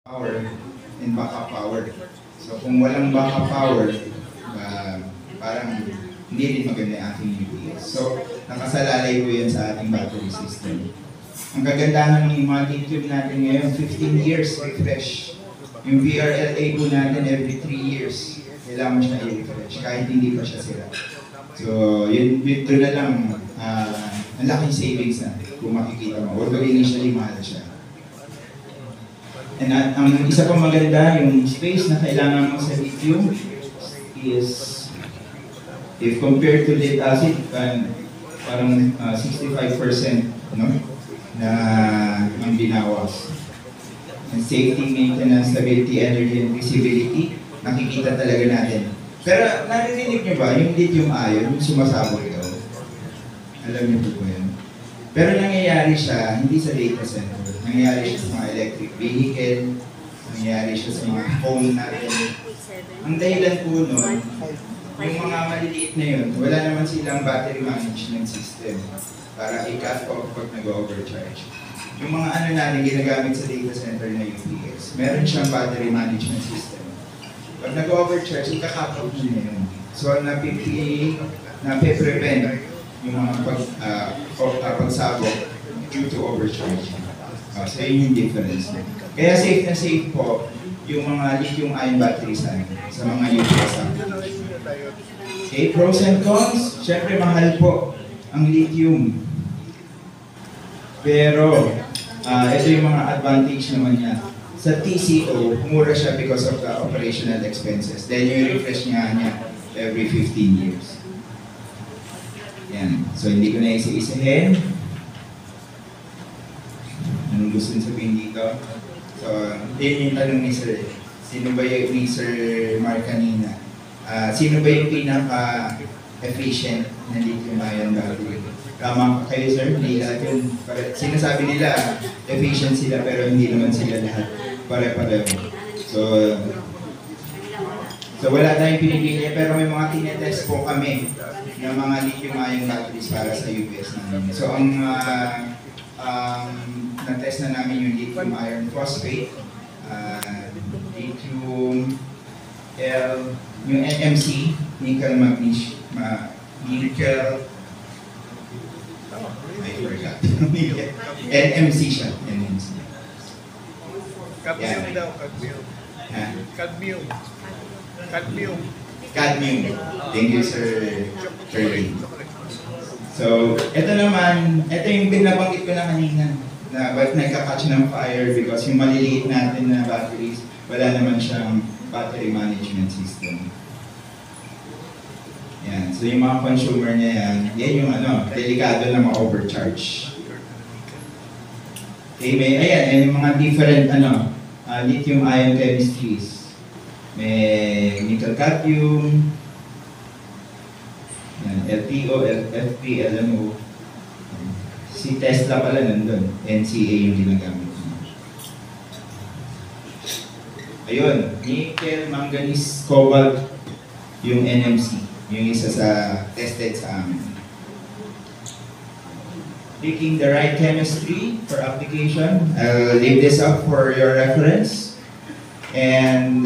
power and backup power. So kung walang backup power, parang hindi rin maganda yung ating UPS. So nakasalalay po yan sa ating battery system. Ang kagandahan ng mga lithium natin ngayon, 15 years refresh. Yung VRLA po natin every 3 years, kailangan mo siya i-refresh kahit hindi pa siya sira. So yun doon na lang, ang laking savings na kung makikita mo. Although initially mahal siya. And ang isa pang maganda, yung space na kailangan mo sa lithium is, if compared to lead acid, parang 65% no, na ang binawas. And safety, maintenance, stability, energy, and visibility, nakikita talaga natin. Pero narinig niyo ba, yung lithium ion, yung sumasabog ito? Alam niyo po yan. Pero nangyayari siya, hindi sa data center. Nangyayari siya sa mga electric vehicle, nangyayari siya sa mga phone natin. Ang dahilan po nun, yung mga maliliit na yun, wala naman silang battery management system para i-cut off pag nag-overcharge. Yung mga ano natin ginagamit sa data center na UPS, meron siyang battery management system. Pag nag-overcharge, ika-cut off niya yun. So, na-prevent yung mga pagsabog due to overcharge. So yun yung difference. Kaya safe na safe po yung mga lithium-ion batteries sa mga UPS application. Okay, pros and cons. Siyempre mahal po ang lithium. Pero ito yung mga advantage naman niya. Sa TCO, mura siya because of the operational expenses. Then yung refresh niya every 15 years. Yan. So hindi ko na isa-isahin. Anong gusto nyo sabihin dito? So, yun yung tanong ni Sir. Sino ba yung ni Sir Mark kanina? Sino ba yung pinaka-efficient na lithium-ion battery? Tama kayo, Sir? Hindi lahat yun. Sinasabi nila, efficient sila pero hindi naman sila lahat pare-pareho. So wala tayong pinipili pero may mga tinetest po kami ng mga lithium-ion batteries para sa UPS namin. So ang na-test na namin yung lithium iron phosphate, lithium L, yung NMC, nickel magnesium, nickel, I forgot. NMC siya, NMC. Cadmium daw, cadmium. Cadmium. Cadmium. Cadmium. Thank you, Sir Curly. So, ito naman, ito yung binabanggit ko na kanina, na ba't nagka-catch ng fire because yung maliliit natin na batteries, wala naman siyang battery management system. Yan. So, yung mga consumer niya yan yung delikado na ma-overcharge. Okay, ayan, yung mga different, lithium-ion chemistries. May nickel-cadmium, LTO, LFP, LMO. Si Tesla pala nandun. NCA yung ginagamit niya. Ayun, nickel, manganese, cobalt, yung NMC. Yung isa sa tested sa amin. Picking the right chemistry for application. I'll leave this up for your reference. And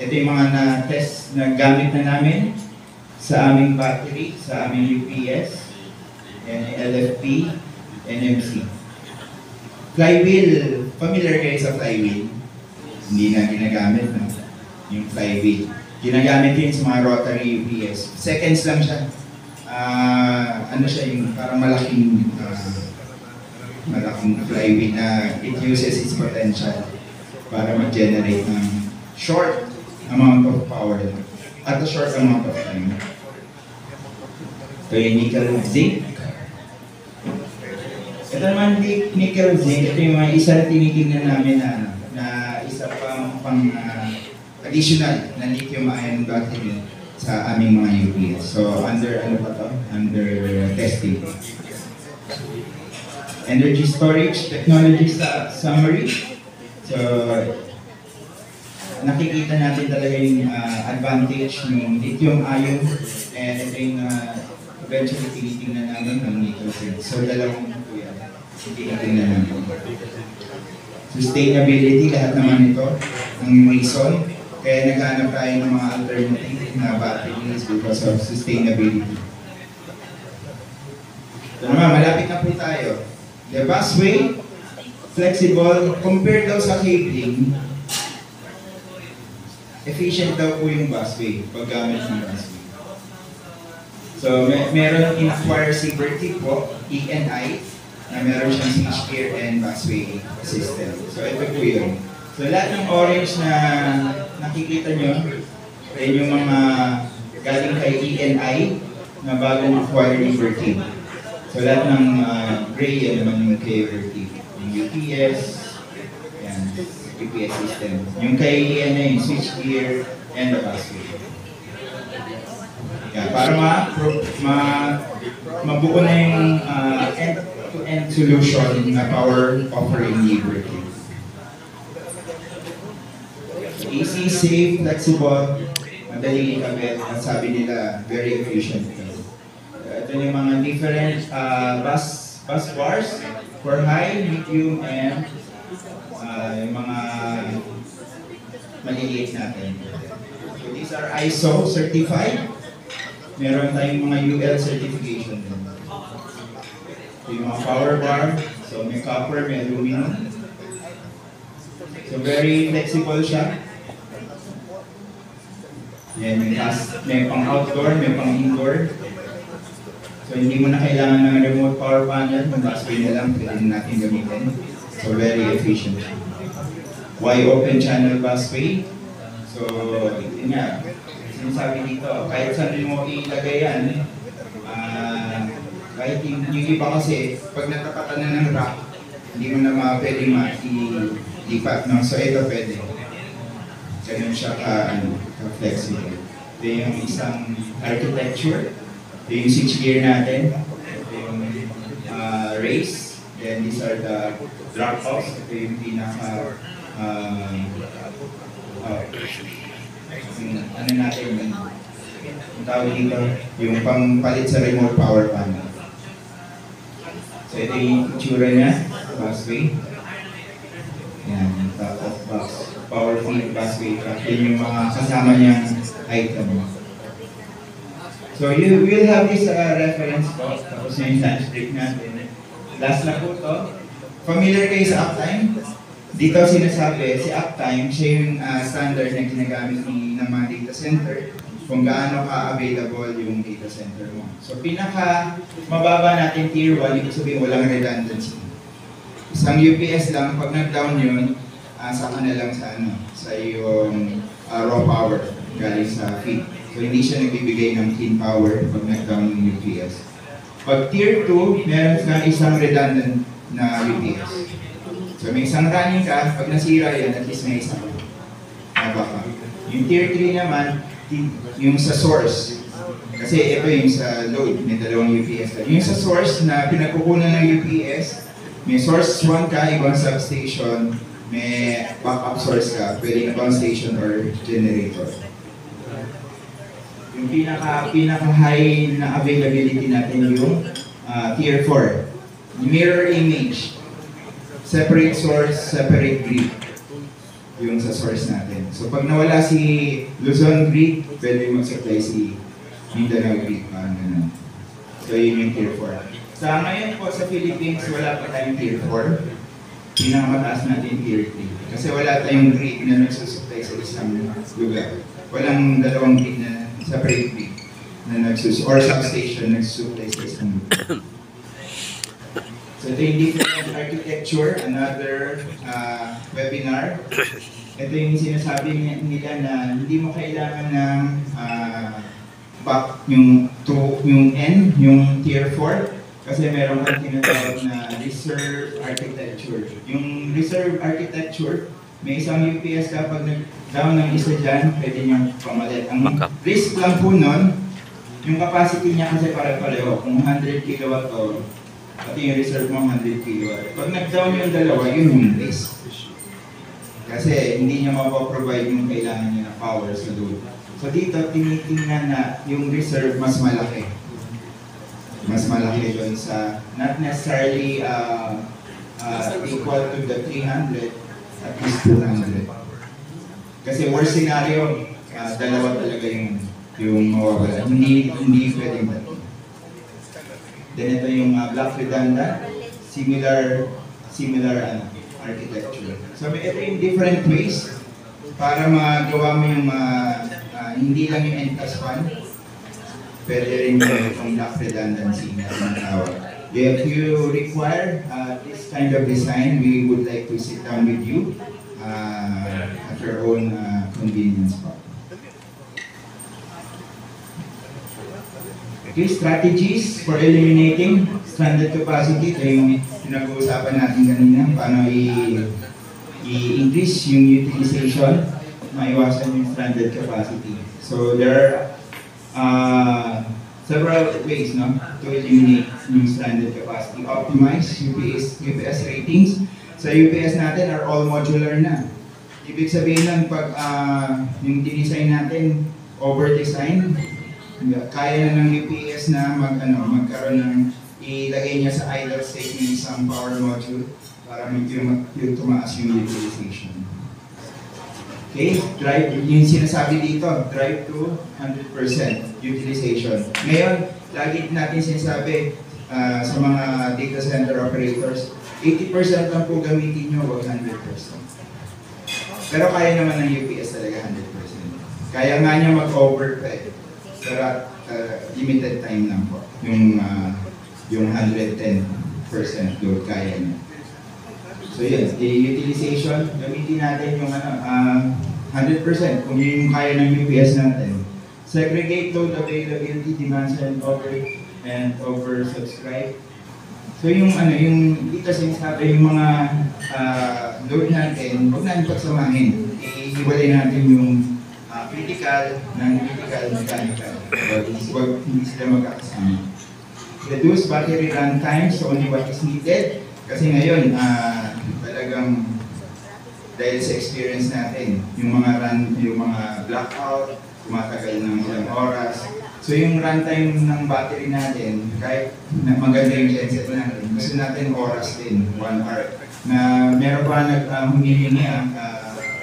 ito yung mga na-test na gamit na namin sa aming battery, sa aming UPS, and LFP, NMC. Flywheel, familiar kayo sa flywheel? Hindi na ginagamit, no? Yung flywheel. Ginagamit yun sa mga rotary UPS. Seconds lang siya. Siya yung parang malaking flywheel na it uses its potential para mag-generate ng short amount of power at a short amount of time. Ito yung nickel zinc. Ito naman nickel zinc, ito yung mga isa na tinitingnan namin na isa pang additional na lithium-ion battery sa aming mga UPS. So under Under testing. Energy storage technology summary. So nakikita natin talaga yung advantage ng lithium-ion and ito yung eventually tinitingnan namin ng nickel zinc. So dalawang ito yan. Tinitingnan namin. Sustainability, lahat naman ito ang reason. Kaya naghanap tayo ng mga alternative na batteries because of sustainability. So naman, malapit na po tayo. The busway, flexible, compared daw sa cabling, efficient daw po yung busway, paggamit ng busway. So, meron in-acquire si Bertie po, ENI, na meron siyang switchgear and busway system. So, ito po yun. So, lahat ng orange na nakikita nyo, ay yung mga galing kay ENI na bagong acquire ni Bertie. So, lahat ng gray yan naman yung kay Bertie. Yung UPS, yan, UPS system. Yung kay ENI, yung switchgear and the busway. Yeah, para mabuo na yung end-to-end solution na power offering ni Bertie. Easy, safe, flexible, madali ikabit, at sabi nila, very efficient. Ito yung mga different bus bars for high, medium, and yung mga maliliit natin. So these are ISO certified. Meron tayong mga UL certification din. So yung mga power bar, so may copper, may aluminum. So very flexible siya. Yan, may pang outdoor, may pang indoor. So hindi mo na kailangan ng remote power panel, yung busway na lang, pwede natin gamitin. So very efficient. Why open channel busway? So yun nga, sinasabi dito, kahit saan mo ilagay yan, kahit yung iba kasi, pag natapatan na ng rack, hindi mo na pwede ma-lipat. No? So ito pwede. Ganun siya ka-flexible. Ito yung isang architecture. Ito yung switchgear natin. Ito yung race. Then these are the drop-offs. Ito yung pinaka ano natin yung tawag dito, yung pampalit sa remote power panel. So ito yung itsura niya, busway. Yan, top of box. Power feed busway truck. Yun yung mga kasama niyang item. So you will have this reference po. Tapos na yung lunch break natin. Last na po to. Familiar kayo sa uptime? Dito sinasabi, si uptime, siya yung standard na ginagamit ng mga data center kung gaano ka-available yung data center mo. So pinaka mababa natin tier 1, ibig sabihin walang redundancy. Isang UPS lang, pag nag-down yun, saka na lang sa yung raw power galing sa feed. So hindi siya nagbibigay ng clean power pag nag-down yung UPS. Pag tier 2, meron ka isang redundant na UPS. So may isang running ka, pag nasira yan, at least may isang baka. Yung tier 3 naman, yung sa source. Kasi ito yung sa load, may dalawang UPS ka. Yung sa source na pinagkukunan ng UPS, may source 1 ka, ibang substation, may backup source ka, pwede ibang station or generator. Yung pinaka-high na availability natin yung tier 4. Mirror image. Separate source, separate grid. Yung sa source natin. So pag nawala si Luzon grid, pwede mag-supply si Mindanao grid. So yun yung tier 4. Sa ngayon po sa Philippines, wala pa tayong tier 4. Pinakamataas natin tier 3. Kasi wala tayong grid na nagsusupply sa isang lugar. Walang dalawang grid na separate grid na nagsusupply, or substation nagsusupply sa isang lugar. So ito yung different architecture, another webinar. Ito yung sinasabi nila na hindi mo kailangan ng back yung N, yung tier 4, kasi meron kang tinatawag na reserve architecture. Yung reserve architecture, may isang UPS kapag nag-down ng isa dyan, pwede niyang pamalit. Ang risk lang po nun, yung capacity niya kasi pare-pareho. Kung 100 kilowatt o pati yung reserve mo 100 kilowatt. Pag nag-down yung dalawa, yun yung risk. Kasi hindi niya mapaprovide yung kailangan niya na power sa load. So dito, tinitingnan na yung reserve mas malaki. Mas malaki doon sa, not necessarily equal to the 300, at least 200. Kasi worst scenario, dalawa talaga yung mawawala. Hindi pwedeng dalawa. Then ito yung black redundant, similar architecture. So ito yung different ways para magawa mo yung hindi lang yung N+1, pwede rin yung black redundancy na tinatawag. If you require this kind of design, we would like to sit down with you at your own convenience. Okay, strategies for eliminating stranded capacity. Ito yung pinag-uusapan natin kanina, paano i-increase yung utilization, maiwasan yung stranded capacity. So there are several ways to eliminate yung stranded capacity. Optimize UPS ratings. Sa UPS natin are all modular na. Ibig sabihin lang pag yung dinesign natin over-design, kaya na ng UPS na magkaroon ng ilagay niya sa idle state ng isang power module para medyo tumaas yung utilization. Okay, drive, yung sinasabi dito, drive to 100% utilization. Ngayon, lagi natin sinasabi sa mga data center operators, 80% lang po gamitin nyo, wag 100%. Pero kaya naman ng UPS talaga 100%. Kaya nga niya mag-overfed. Pero limited time lang po. Yung 110% load kaya niya. So yun, the utilization, gamitin natin yung 100% kung yun yung kaya ng UPS natin. Segregate load availability, demands and oversubscribe. So yung dito sinasabi yung mga load natin, huwag natin pagsamahin. Ihiwalay natin yung critical, non-critical, mechanical. Huwag hindi sila magkakasama. Reduce battery run times to only what is needed. Kasi ngayon, talagang dahil sa experience natin, yung mga blackout, tumatagal ng ilang oras. So yung runtime ng battery natin, kahit maganda yung genset natin, gusto natin oras din, 1 hour. Na meron pa humihingi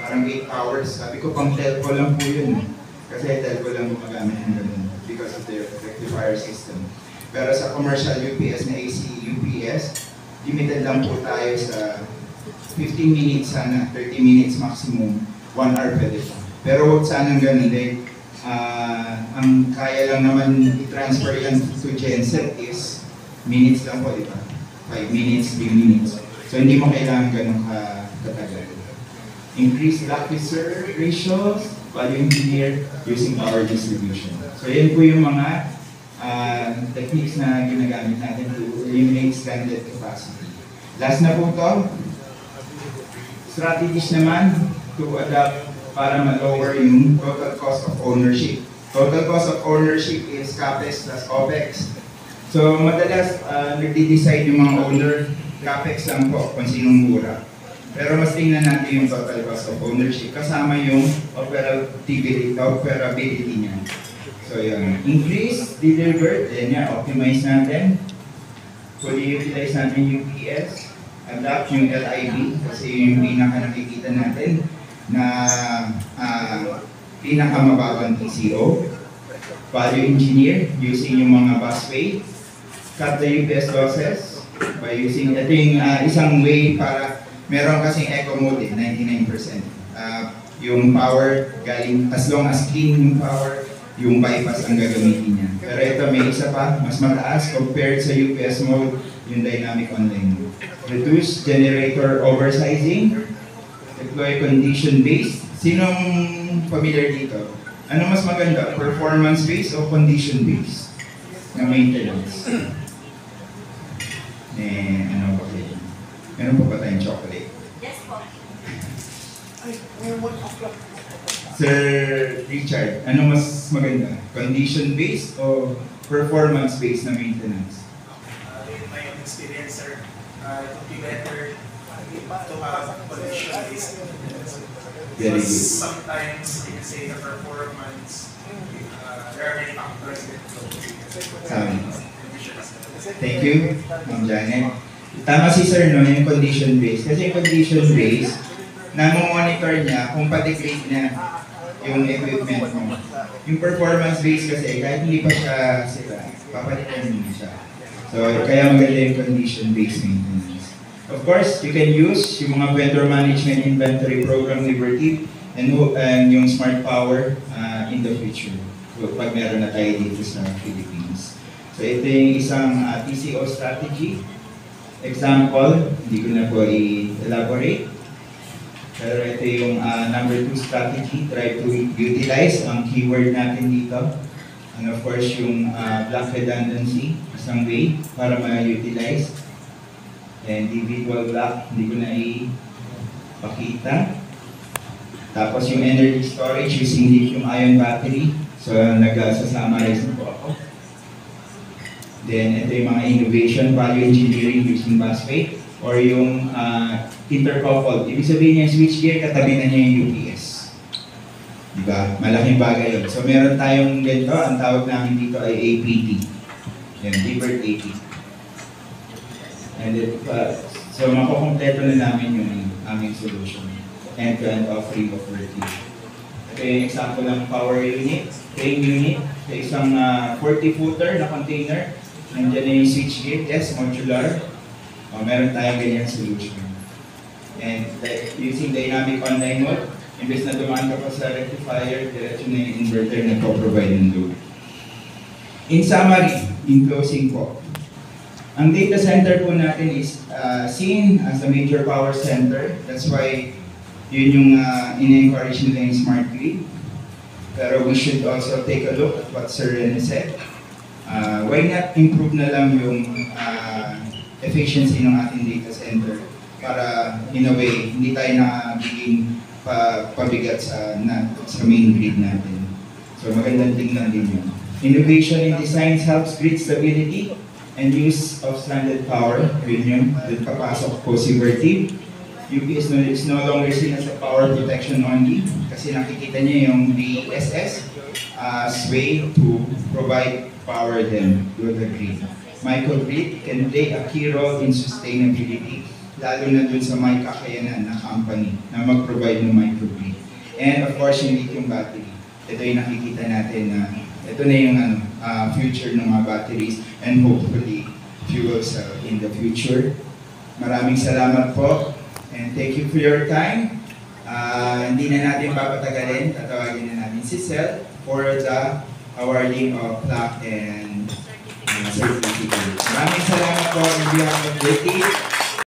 parang 8 hours. Sabi ko, pang telco lang po yun. Kasi telco lang gumagamit ng ganun because of the rectifier system. Pero sa commercial UPS na AC UPS, limited lang po tayo sa 15 minutes sana, 30 minutes maximum, 1 hour pwede siya. Pero huwag sanang ganun din. Ang kaya lang naman i-transfer yan to genset is minutes lang po, di ba? 5 minutes, 3 minutes. So hindi mo kailangan ganun katagal. Increase lock reserve ratios, value engineer using power distribution. So yan po yung mga techniques na ginagamit natin to eliminate stranded capacity. Last na po ito, strategies naman to adapt para ma-lower yung total cost of ownership. Total cost of ownership is CAPEX plus OPEX. So madalas nagde-decide yung mga owner, CAPEX lang po kung sinong mura. Pero mas tingnan natin yung total cost of ownership kasama yung operability niya. So yun, increase, deliver, then optimize natin. Fully utilize natin yung PS, adapt yung LIB kasi yung pinaka nakikita natin na pinakamababang TCO. Value engineer using yung mga busway. Cut the UPS losses by using, ito yung isang way para meron kasing eco mode 99%. Yung power galing, as long as clean yung power, yung bypass ang gagamitin niya. Pero ito may isa pa, mas mataas compared sa UPS mode, yung dynamic online mode. Reduce generator oversizing, deploy condition-based. Sinong familiar dito? Ano mas maganda? Performance-based o condition-based na maintenance? Ano ba kayo? Meron pa ba tayong chocolate? Yes po. Sir Richard, ano mas maganda? Condition-based o performance-based na maintenance? In my own experience, sir, it would be better to have condition-based maintenance. Very Because good. sometimes, you can say the performance, there are many factors that go into conditions. Thank you, Ma'am Janet. Tama si sir, no, yung condition based. Kasi yung condition based, na-monitor niya kung pa-degrade na yung equipment mo. Yung performance based kasi, kahit hindi pa siya sila, papalitan mo siya. So, kaya maganda yung condition based maintenance. Of course, you can use yung mga vendor management inventory program Liberty and yung smart power in the future. So, pag meron na tayo dito sa Philippines. So, ito yung isang TCO strategy. Example, hindi ko na po i-elaborate. Pero ito yung number 2 strategy, try to utilize ang keyword natin dito. And of course, yung block redundancy, isang way para ma-utilize. And individual block, hindi ko na ipakita. Tapos yung energy storage using lithium-ion battery. So, nag-summarize na po ako. Then, ito yung mga innovation, value engineering using busway or yung intercoupled. Ibig sabihin niya yung switchgear, katabi na niya yung UPS. Diba? Malaking bagay yun. So, meron tayong ganito, ang tawag namin dito ay APT. Yan, Libert APT. And then, so, makukompleto na namin yung aming solution. End-to-end offering of working. Ito yung example ng power unit, crane unit, sa isang 40-footer na container. Nandiyan na yung switchgear, yes, modular. Meron tayong ganyan solution. And using dynamic online mode, imbes na dumaan ka pa sa rectifier, diretso na yung inverter na po-provide ng load. In summary, in closing po, ang data center po natin is seen as a major power center. That's why yun yung in-encourage nila yung smart grid. Pero we should also take a look at what Sir Rene said. Why not improve na lang yung efficiency ng ating data center para in a way, hindi tayo nagiging pabigat sa main grid natin. So magandang tingnan din yun. Innovation in designs helps grid stability and use of stranded power. Yun yun, dun papasok po si Vertiv. UPS is no longer seen as a power protection only kasi nakikita niya yung DSS as way to provide power them to the grid. Microgrid can play a key role in sustainability, lalo na dun sa may kakayanan na company na mag-provide ng microgrid. And of course, yung lithium battery. Ito yung nakikita natin na ito na yung future ng mga batteries and hopefully fuel cell in the future. Maraming salamat po and thank you for your time. Hindi na natin papatagalin, tatawagin na natin si Cel for the awarding of plaque and certificate. Maraming salamat po on behalf of the team.